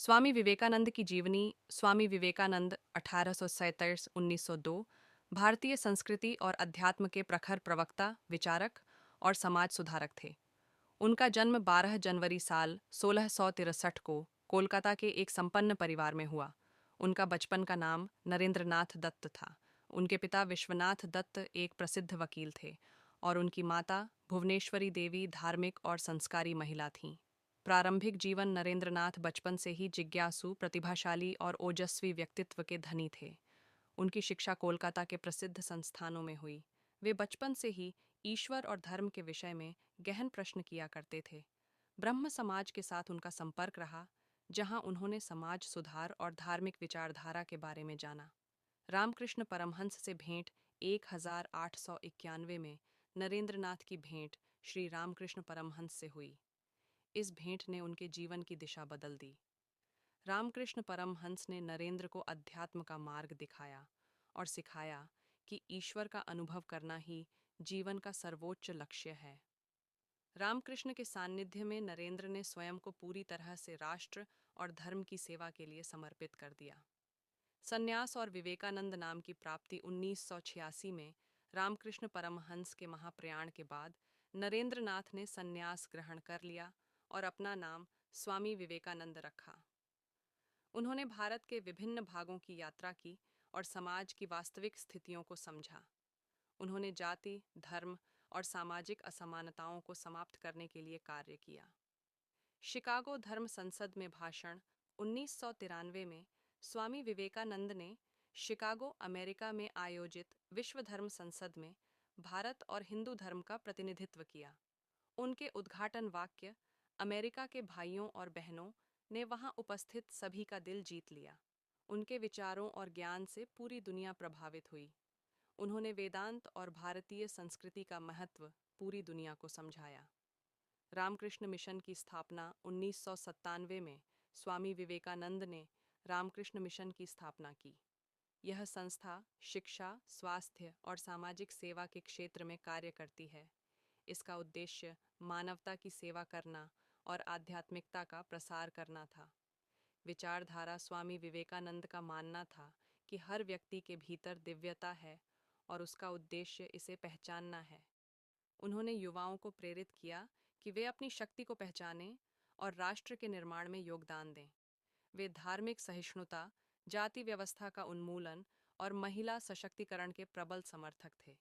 स्वामी विवेकानंद की जीवनी। स्वामी विवेकानंद 1837-1902 भारतीय संस्कृति और अध्यात्म के प्रखर प्रवक्ता, विचारक और समाज सुधारक थे। उनका जन्म 12 जनवरी साल 1663 को कोलकाता के एक संपन्न परिवार में हुआ। उनका बचपन का नाम नरेंद्रनाथ दत्त था। उनके पिता विश्वनाथ दत्त एक प्रसिद्ध वकील थे और उनकी माता भुवनेश्वरी देवी धार्मिक और संस्कारी महिला थीं। प्रारंभिक जीवन। नरेंद्रनाथ बचपन से ही जिज्ञासु, प्रतिभाशाली और ओजस्वी व्यक्तित्व के धनी थे। उनकी शिक्षा कोलकाता के प्रसिद्ध संस्थानों में हुई। वे बचपन से ही ईश्वर और धर्म के विषय में गहन प्रश्न किया करते थे। ब्रह्म समाज के साथ उनका संपर्क रहा, जहां उन्होंने समाज सुधार और धार्मिक विचारधारा के बारे में जाना। रामकृष्ण परमहंस से भेंट। 1891 में नरेंद्रनाथ की भेंट श्री रामकृष्ण परमहंस से हुई। इस भेंट ने उनके जीवन की दिशा बदल दी। रामकृष्ण परमहंस ने नरेंद्र को अध्यात्म का मार्ग दिखाया और सिखाया कि ईश्वर का अनुभव करना ही जीवन का सर्वोच्च लक्ष्य है। रामकृष्ण के सानिध्य में नरेंद्र ने स्वयं को पूरी तरह से राष्ट्र और धर्म की सेवा के लिए समर्पित कर दिया। संन्यास और विवेकानंद नाम की प्राप्ति। 1986 में रामकृष्ण परमहंस के महाप्रयाण के बाद नरेंद्रनाथ ने संन्यास ग्रहण कर लिया और अपना नाम स्वामी विवेकानंद रखा। उन्होंने भारत के विभिन्न भागों की यात्रा की और समाज की वास्तविक स्थितियों को समझा। उन्होंने जाति, धर्म और सामाजिक असमानताओं को समाप्त करने के लिए कार्य किया। शिकागो धर्म संसद में भाषण। 1993 में स्वामी विवेकानंद ने शिकागो, अमेरिका में आयोजित विश्व धर्म संसद में भारत और हिंदू धर्म का प्रतिनिधित्व किया। उनके उद्घाटन वाक्य अमेरिका के भाइयों और बहनों ने वहां उपस्थित सभी का दिल जीत लिया। उनके विचारों और ज्ञान से पूरी दुनिया प्रभावित हुई। उन्होंने वेदांत और भारतीय संस्कृति का महत्व पूरी दुनिया को समझाया। रामकृष्ण मिशन की स्थापना। 1997 में स्वामी विवेकानंद ने रामकृष्ण मिशन की स्थापना की। यह संस्था शिक्षा, स्वास्थ्य और सामाजिक सेवा के क्षेत्र में कार्य करती है। इसका उद्देश्य मानवता की सेवा करना और आध्यात्मिकता का प्रसार करना था। विचारधारा। स्वामी विवेकानंद का मानना था कि हर व्यक्ति के भीतर दिव्यता है और उसका उद्देश्य इसे पहचानना है। उन्होंने युवाओं को प्रेरित किया कि वे अपनी शक्ति को पहचानें और राष्ट्र के निर्माण में योगदान दें। वे धार्मिक सहिष्णुता, जाति व्यवस्था का उन्मूलन और महिला सशक्तिकरण के प्रबल समर्थक थे।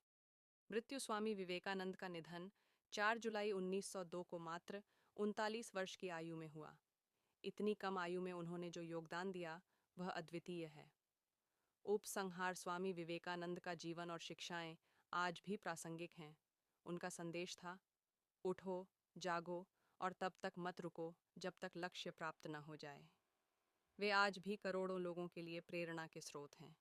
मृत्यु। स्वामी विवेकानंद का निधन 4 जुलाई 1902 को मात्र 39 वर्ष की आयु में हुआ। इतनी कम आयु में उन्होंने जो योगदान दिया वह अद्वितीय है। उपसंहार। स्वामी विवेकानंद का जीवन और शिक्षाएं आज भी प्रासंगिक हैं। उनका संदेश था, उठो, जागो और तब तक मत रुको जब तक लक्ष्य प्राप्त न हो जाए। वे आज भी करोड़ों लोगों के लिए प्रेरणा के स्रोत हैं।